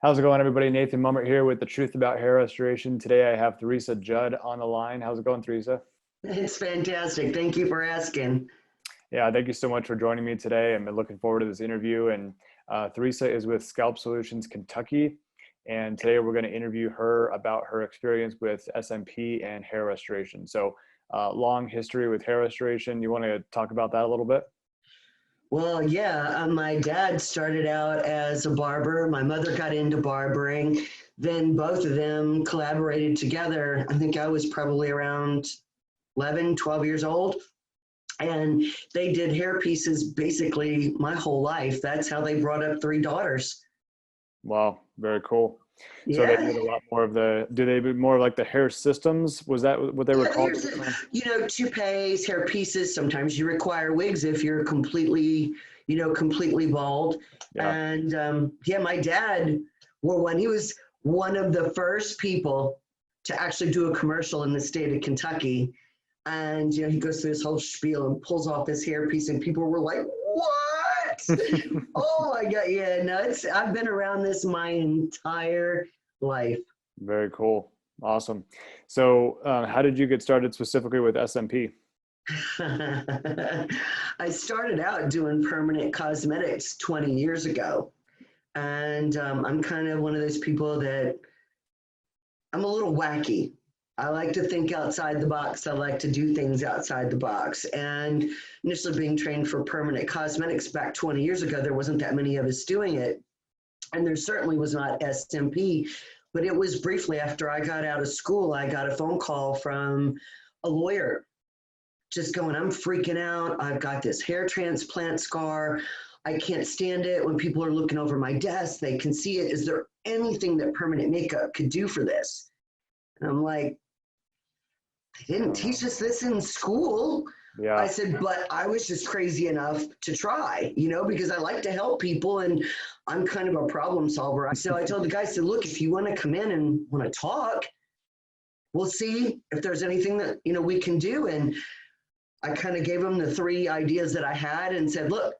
How's it going, everybody? Nathan Mummert here with The Truth About Hair Restoration. Today I have Theresa Judd on the line. How's it going, Theresa? It's fantastic. Thank you for asking. Yeah, thank you so much for joining me today. I'm looking forward to this interview. And Theresa is with Scalp Solutions Kentucky. And today we're going to interview her about her experience with SMP and hair restoration. So, long history with hair restoration. You want to talk about that a little bit? Well, yeah, my dad started out as a barber. My mother got into barbering. Then both of them collaborated together. I think I was probably around 11, 12 years old. And they did hair pieces basically my whole life. That's how they brought up three daughters. Wow, very cool. So they Yeah. did a lot more of do they do more like the hair systems? Was that what they were Yeah, called at the time? toupees, hair pieces. Sometimes you require wigs if you're completely, completely bald. Yeah. And yeah, my dad wore one. He was one of the first people to actually do a commercial in the state of Kentucky. And, he goes through this whole spiel and pulls off this hair piece, and people were like, what? Oh my God. Yeah, no, I've been around this my entire life. Very cool. Awesome. So, how did you get started specifically with SMP? I started out doing permanent cosmetics 20 years ago. And I'm kind of one of those people that I'm a little wacky. I like to think outside the box. I like to do things outside the box. And initially being trained for permanent cosmetics back 20 years ago, there wasn't that many of us doing it. And there certainly was not SMP. But it was briefly after I got out of school, I got a phone call from a lawyer just going, I'm freaking out. I've got this hair transplant scar. I can't stand it. When people are looking over my desk, they can see it. Is there anything that permanent makeup could do for this? And I'm like, they didn't teach us this in school. I Yeah. said, but I was just crazy enough to try, because I like to help people and I'm kind of a problem solver. So I told the guy, I said, look, if you want to come in and want to talk, we'll see if there's anything that, we can do. And I kind of gave him the three ideas that I had and said, look,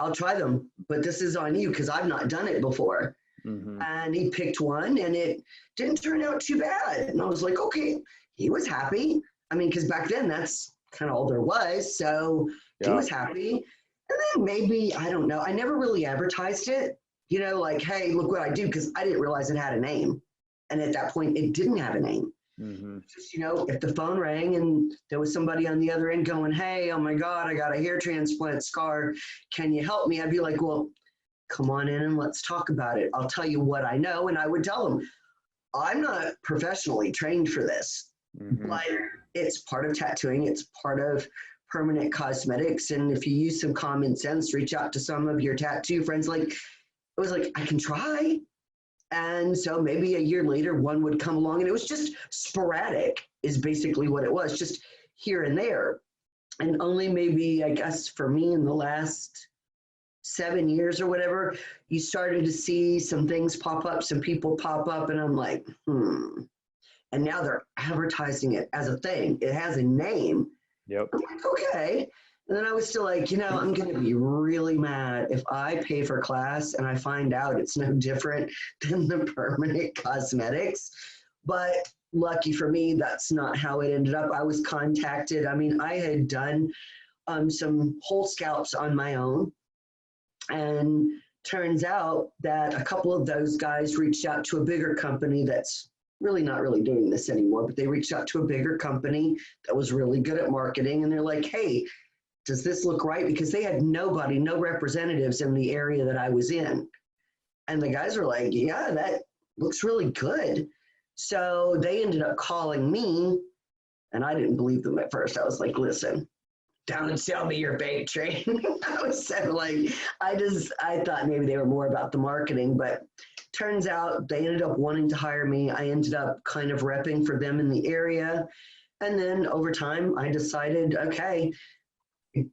I'll try them, but this is on you because I've not done it before. Mm-hmm. And he picked one and it didn't turn out too bad. And I was like, okay, he was happy. I mean, because back then that's kind of all there was. So he Yeah. was happy. And then maybe, I don't know, I never really advertised it, like, hey, look what I do, because I didn't realize it had a name. And at that point, it didn't have a name. Mm-hmm. Just, if the phone rang and there was somebody on the other end going, hey, oh my God, I got a hair transplant scar. Can you help me? I'd be like, well, come on in and let's talk about it. I'll tell you what I know. And I would tell them, I'm not professionally trained for this, Mm-hmm. but it's part of tattooing. It's part of permanent cosmetics. And if you use some common sense, reach out to some of your tattoo friends. Like, it was like, I can try. And so maybe a year later, one would come along, and it was just sporadic is basically what it was, just here and there. And only maybe, I guess, for me in the last 7 years or whatever, you started to see some things pop up, some people pop up, and I'm like, And now they're advertising it as a thing. It has a name. Yep. I'm like, okay. And then I was still like, I'm going to be really mad if I pay for class and I find out it's no different than the permanent cosmetics. But lucky for me, that's not how it ended up. I was contacted. I mean, I had done some whole scalps on my own. And turns out that a couple of those guys reached out to a bigger company that's really not really doing this anymore, but they reached out to a bigger company that was really good at marketing. And they're like, hey, does this look right? Because they had nobody, no representatives in the area that I was in. And the guys were like, yeah, that looks really good. So they ended up calling me, and I didn't believe them at first. I was like, listen, down and sell me your bait train. I was so like, I thought maybe they were more about the marketing, but turns out they ended up wanting to hire me. I ended up kind of repping for them in the area. And then over time, I decided, okay,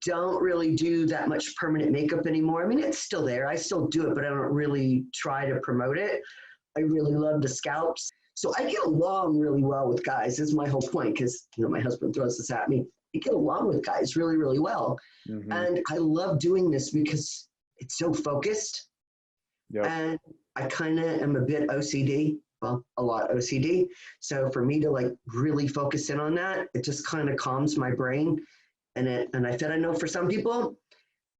don't really do that much permanent makeup anymore. I mean, it's still there. I still do it, but I don't really try to promote it. I really love the scalps. So I get along really well with guys, is my whole point, because, my husband throws this at me. I get along with guys really, really well. Mm-hmm. And I love doing this because it's so focused. Yep. And I kind of am a bit OCD, well, a lot OCD. So for me to like really focus in on that, it just kind of calms my brain. And I know for some people,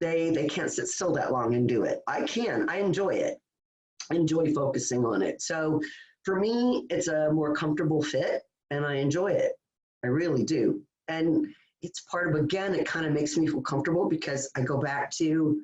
they can't sit still that long and do it. I can. I enjoy it. I enjoy focusing on it. So for me, it's a more comfortable fit, and I enjoy it. I really do. And it's part of, again, it kind of makes me feel comfortable because I go back to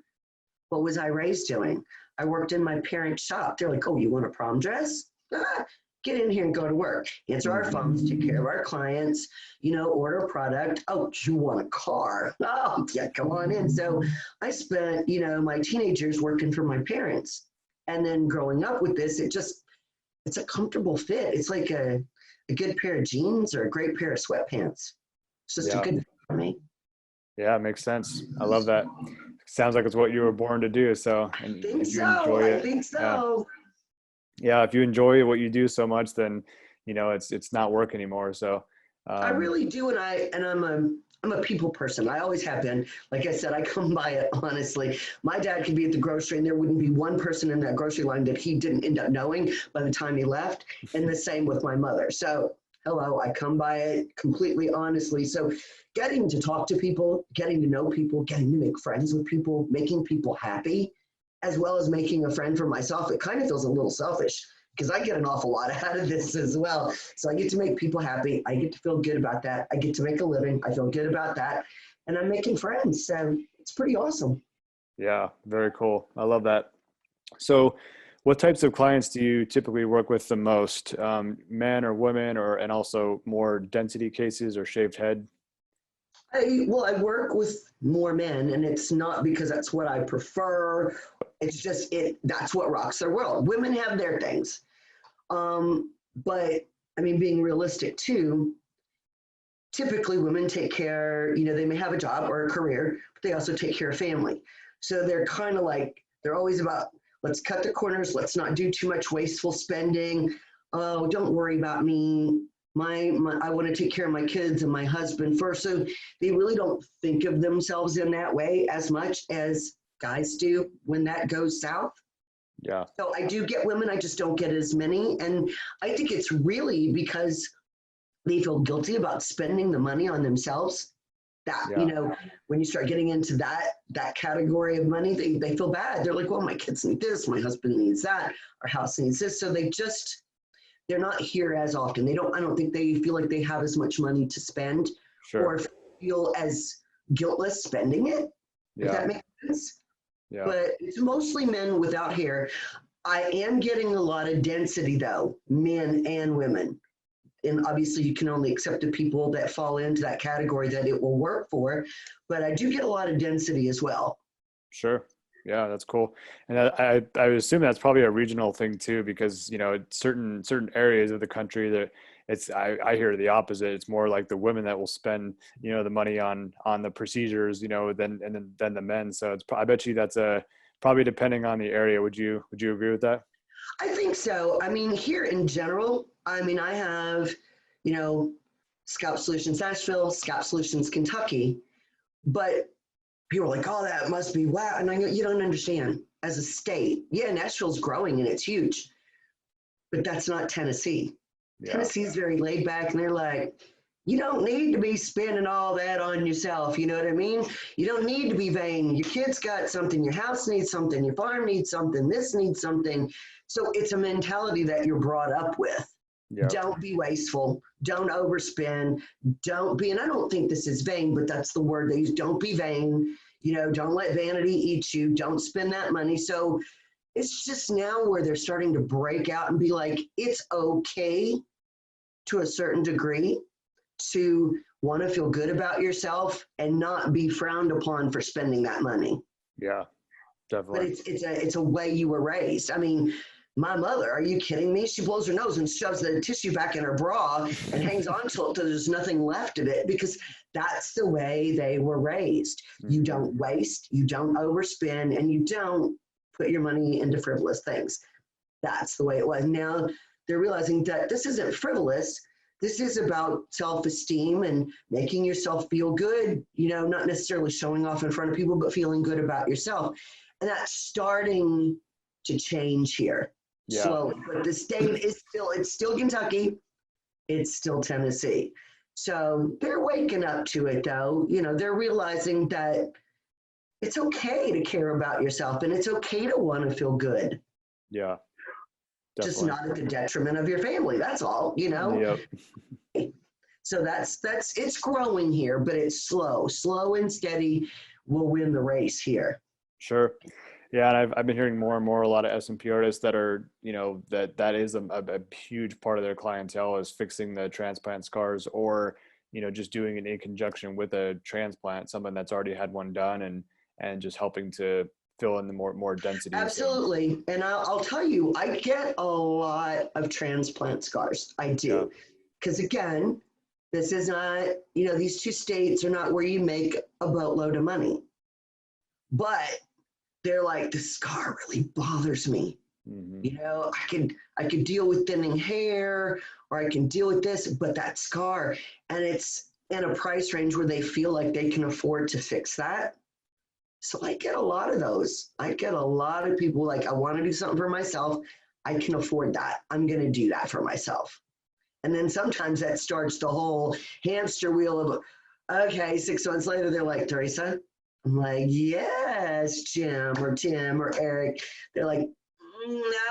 what was I raised doing? I worked in my parents' shop. They're like, oh, you want a prom dress? Ah, get in here and go to work. Answer our phones, take care of our clients, order a product. Oh, you want a car? Oh, yeah, come on in. So I spent, my teenagers working for my parents. And then growing up with this, it's a comfortable fit. It's like a good pair of jeans or a great pair of sweatpants. It's just a good fit for me. Yeah, it makes sense. I love that. Sounds like it's what you were born to do. So, and if you enjoy it, I think so. Yeah, if you enjoy what you do so much, then it's not work anymore. So, I really do, and I'm a people person. I always have been. Like I said, I come by it honestly. My dad could be at the grocery, and there wouldn't be one person in that grocery line that he didn't end up knowing by the time he left. And the same with my mother. So, hello, I come by it completely honestly. So, getting to talk to people, getting to know people, getting to make friends with people, making people happy, as well as making a friend for myself, it kind of feels a little selfish because I get an awful lot out of this as well. So I get to make people happy. I get to feel good about that. I get to make a living. I feel good about that. And I'm making friends. So it's pretty awesome. Yeah, very cool. I love that. So, what types of clients do you typically work with the most? Men or women, and also more density cases or shaved head? I work with more men, and it's not because that's what I prefer. It's just that's what rocks their world. Women have their things. But I mean, being realistic too, typically women take care, they may have a job or a career, but they also take care of family. So they're kind of like, they're always about, let's cut the corners. Let's not do too much wasteful spending. Oh, don't worry about me. I want to take care of my kids and my husband first. So they really don't think of themselves in that way as much as guys do when that goes south. Yeah. So I do get women, I just don't get as many. And I think it's really because they feel guilty about spending the money on themselves. That, when you start getting into that category of money, they feel bad. They're like, well, my kids need this, my husband needs that, our house needs this. So they're not here as often. I don't think they feel like they have as much money to spend or feel as guiltless spending it, if that makes sense. Yeah. But it's mostly men without hair. I am getting a lot of density though, men and women. And obviously you can only accept the people that fall into that category that it will work for, but I do get a lot of density as well. Sure. Yeah, that's cool. And I would assume that's probably a regional thing too, because certain areas of the country that I hear the opposite. It's more like the women that will spend the money on the procedures than the men. So I bet you that's probably depending on the area. Would you agree with that? I think so. I mean, here in general, I have Scalp Solutions Nashville, Scalp Solutions Kentucky, but people are like, oh, that must be wow. And I go, you don't understand. As a state, yeah, Nashville's growing and it's huge, but that's not Tennessee. Yeah. Tennessee's very laid back, and they're like, you don't need to be spending all that on yourself. You know what I mean? You don't need to be vain. Your kid's got something, your house needs something, your farm needs something, this needs something. So it's a mentality that you're brought up with. Yeah. Don't be wasteful. Don't overspend. Don't be, and I don't think this is vain, but that's the word they use. Don't be vain. Don't let vanity eat you. Don't spend that money. So it's just now where they're starting to break out and be like, it's okay to a certain degree to want to feel good about yourself and not be frowned upon for spending that money. Yeah, definitely. But it's a way you were raised. I mean, my mother, are you kidding me? She blows her nose and shoves the tissue back in her bra and hangs on to it till there's nothing left of it, because that's the way they were raised. Mm-hmm. You don't waste, you don't overspend, and you don't put your money into frivolous things. That's the way it was. Now they're realizing that this isn't frivolous. This is about self-esteem and making yourself feel good, not necessarily showing off in front of people, but feeling good about yourself. And that's starting to change here. Yeah. slowly. But the state is it's still Kentucky. It's still Tennessee. So they're waking up to it though. You know, they're realizing that it's okay to care about yourself and it's okay to want to feel good. Yeah. Just Definitely. not at the detriment of your family. That's all, you know? Yep. So it's growing here, but it's slow and steady will win the race here. Sure. Yeah, and I've been hearing more and more a lot of S&P artists that are, that is a huge part of their clientele is fixing the transplant scars or, just doing it in conjunction with a transplant, someone that's already had one done and just helping to fill in the more densities and Absolutely. And I'll tell you, I get a lot of transplant scars. I yeah, do. Because again, this is not, these two states are not where you make a boatload of money. But they're like, the scar really bothers me. hmm I could deal with thinning hair or I can deal with this, but that scar, and it's in a price range where they feel like they can afford to fix that. So I get a lot of those. I get a lot of people like, I want to do something for myself. I can afford that. I'm going to do that for myself. And then sometimes that starts the whole hamster wheel of, okay, 6 months later, they're like, Teresa, I'm like, yes, Jim or Tim or Eric. They're like,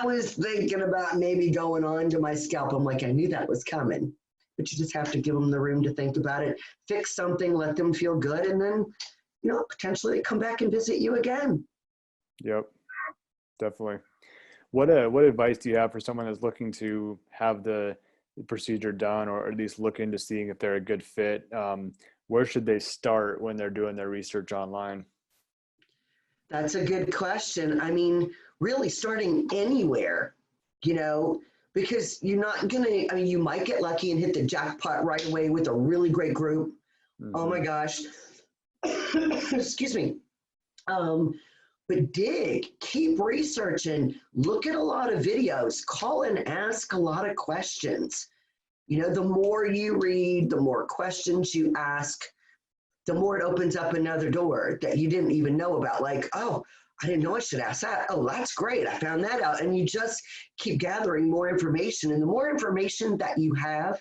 I was thinking about maybe going on to my scalp. I'm like, I knew that was coming. But you just have to give them the room to think about it, fix something, let them feel good, and then, potentially come back and visit you again. Yep, definitely. What advice do you have for someone that's looking to have the procedure done or at least look into seeing if they're a good fit? Where should they start when they're doing their research online? That's a good question. I mean, really starting anywhere, you know, because you're not going to, I mean, you might get lucky and hit the jackpot right away with a really great group. Oh hmm my gosh. Excuse me. Um, but keep researching, look at a lot of videos, call and ask a lot of questions. The more you read, the more questions you ask, the more it opens up another door that you didn't even know about. Like, oh, I didn't know I should ask that. Oh, that's great. I found that out. And you just keep gathering more information. And the more information that you have,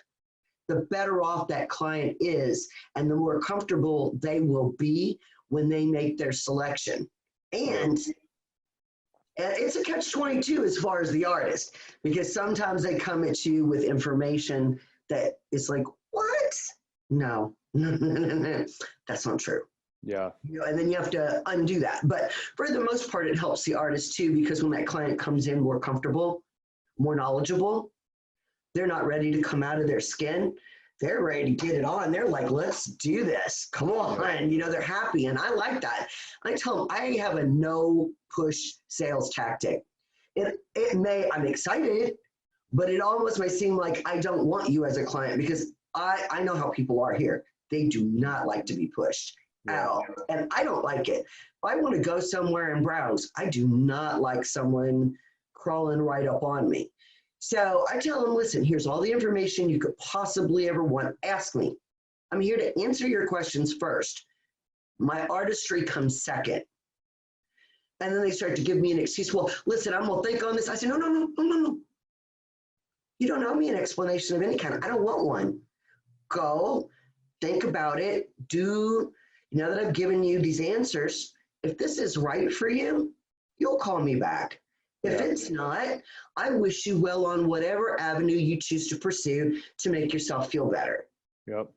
the better off that client is and the more comfortable they will be when they make their selection. Yep. And it's a catch-22 as far as the artist, because sometimes they come at you with information that is like, what? No, that's not true. Yeah. And then you have to undo that. But for the most part, it helps the artist too, because when that client comes in more comfortable, more knowledgeable, they're not ready to come out of their skin. They're ready to get it on. They're like, let's do this. Come on. They're happy. And I like that. I tell them I have a no push sales tactic. I'm excited, but it almost may seem like I don't want you as a client because I know how people are here. They do not like to be pushed at Yeah. all. And I don't like it. If I want to go somewhere and browse, I do not like someone crawling right up on me. So I tell them, listen, here's all the information you could possibly ever want. Ask me. I'm here to answer your questions first. My artistry comes second. And then they start to give me an excuse. Well, listen, I'm going to think on this. I say, no. You don't owe me an explanation of any kind. I don't want one. Go, think about it. Now that I've given you these answers, if this is right for you, you'll call me back. If it's not, I wish you well on whatever avenue you choose to pursue to make yourself feel better. Yep.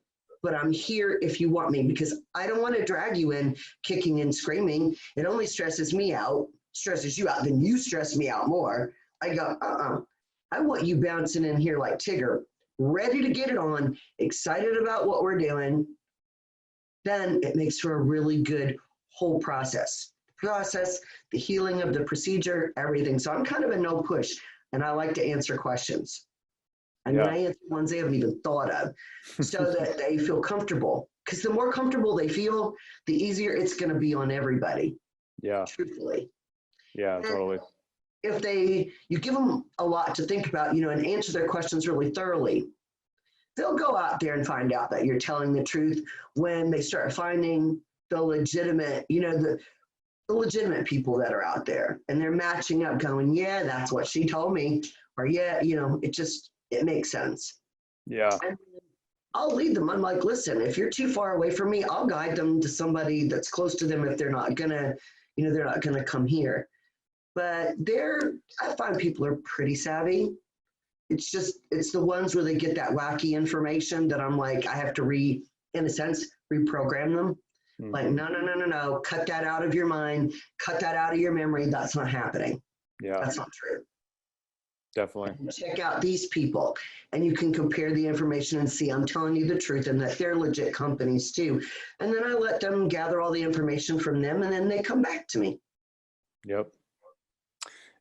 But I'm here if you want me, because I don't want to drag you in kicking and screaming. It only stresses me out, stresses you out, then you stress me out more. I go, I want you bouncing in here like Tigger, ready to get it on, excited about what we're doing. Then it makes for a really good whole process, the healing of the procedure, everything. So I'm kind of a no push, and I like to answer questions. And then Yeah. I answer ones they haven't even thought of so that they feel comfortable. Because the more comfortable they feel, the easier it's going to be on everybody, Yeah. truthfully. Yeah. And Totally. if you give them a lot to think about, and answer their questions really thoroughly, they'll go out there and find out that you're telling the truth when they start finding the legitimate, the legitimate people that are out there, and they're matching up going, yeah, that's what she told me. Or yeah, it makes sense. Yeah. And I'll lead them. I'm like, listen, if you're too far away from me, I'll guide them to somebody that's close to them if they're not gonna, they're not gonna come here. But I find people are pretty savvy. It's the ones where they get that wacky information that I'm like, I have to in a sense, reprogram them. Mm-hmm. Like, no, cut that out of your mind, cut that out of your memory. That's not happening. Yeah. That's not true. Definitely. Check out these people, and you can compare the information and see I'm telling you the truth and that they're legit companies too. And then I let them gather all the information from them, and then they come back to me. Yep.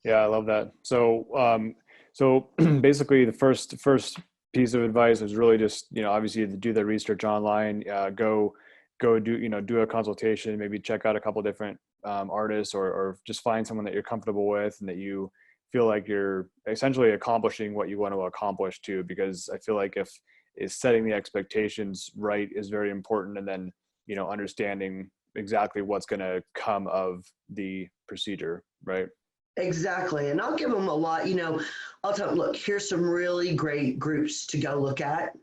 Yeah, I love that. So basically the first piece of advice is really just, obviously to do the research online, go do a consultation, maybe check out a couple different artists, or just find someone that you're comfortable with and that you feel like you're essentially accomplishing what you want to accomplish too, because I feel like is setting the expectations right is very important. And then, understanding exactly what's going to come of the procedure. Right. Exactly. And I'll give them a lot, I'll tell them, look, here's some really great groups to go look at,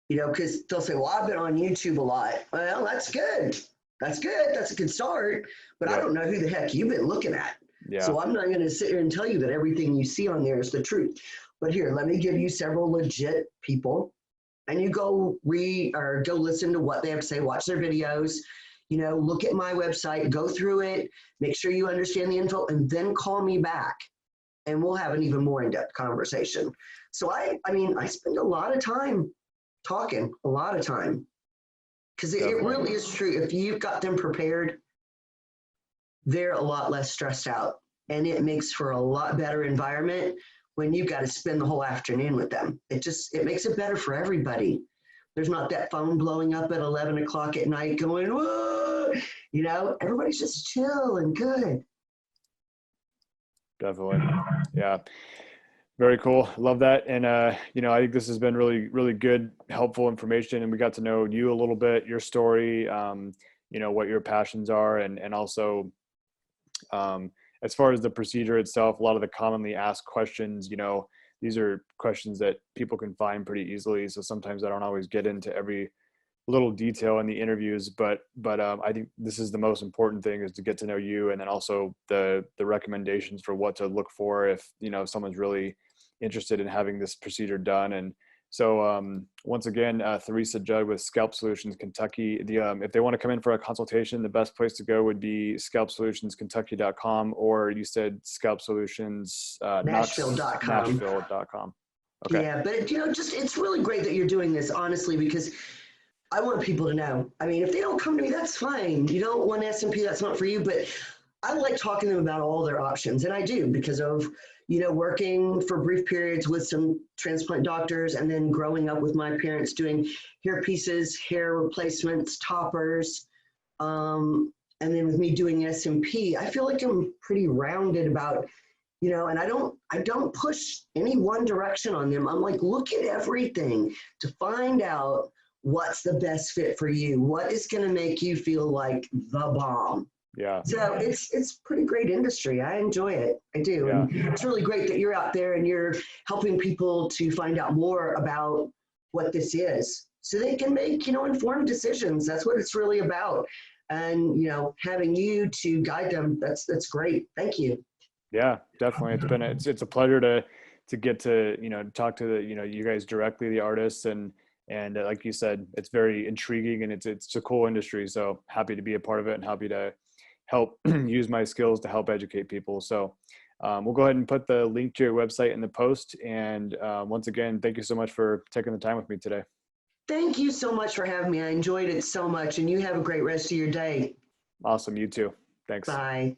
because they'll say, well, I've been on YouTube a lot. Well, that's good. That's good. That's a good start. But I don't know who the heck you've been looking at. Yeah. So I'm not going to sit here and tell you that everything you see on there is the truth. But here, let me give you several legit people, and you go read or go listen to what they have to say, watch their videos, look at my website, go through it, make sure you understand the info, and then call me back, and we'll have an even more in-depth conversation. So I spend a lot of time talking, a lot of time, because it really is true. If you've got them prepared, they're a lot less stressed out, and it makes for a lot better environment when you've got to spend the whole afternoon with them. It makes it better for everybody. There's not that phone blowing up at 11 o'clock at night going, whoa, everybody's just chill and good. Definitely. Yeah. Very cool. Love that. And, I think this has been really, really good, helpful information. And we got to know you a little bit, your story, what your passions are. And also, as far as the procedure itself, a lot of the commonly asked questions, these are questions that people can find pretty easily. So sometimes I don't always get into every little detail in the interviews, but I think this is the most important thing, is to get to know you, and then also the recommendations for what to look for if someone's really interested in having this procedure done. And so once again, Theresa Judd with Scalp Solutions Kentucky. If they want to come in for a consultation, the best place to go would be scalpsolutionskentucky.com, or you said Scalp Solutions Nashville.com. Nashville.com. Okay. Yeah, but it's really great that you're doing this, honestly, because I want people to know. I mean, if they don't come to me, that's fine. You don't want SMP, that's not for you. But I like talking to them about all their options. And I do, because of, working for brief periods with some transplant doctors, and then growing up with my parents doing hair pieces, hair replacements, toppers. And then with me doing SMP, I feel like I'm pretty rounded about, and I don't push any one direction on them. I'm like, look at everything to find out what's the best fit for you, what is going to make you feel like the bomb. Yeah. So it's pretty great industry. I enjoy it. I do. Yeah. And it's really great that you're out there and you're helping people to find out more about what this is, so they can make, informed decisions. That's what it's really about. And, having you to guide them, that's great. Thank you. Yeah, definitely. It's a pleasure to get to, talk to you guys directly, the artists, and like you said, it's very intriguing, and it's a cool industry. So happy to be a part of it, and happy to help use my skills to help educate people. So we'll go ahead and put the link to your website in the post. And once again, thank you so much for taking the time with me today. Thank you so much for having me. I enjoyed it so much, and you have a great rest of your day. Awesome. You too. Thanks. Bye.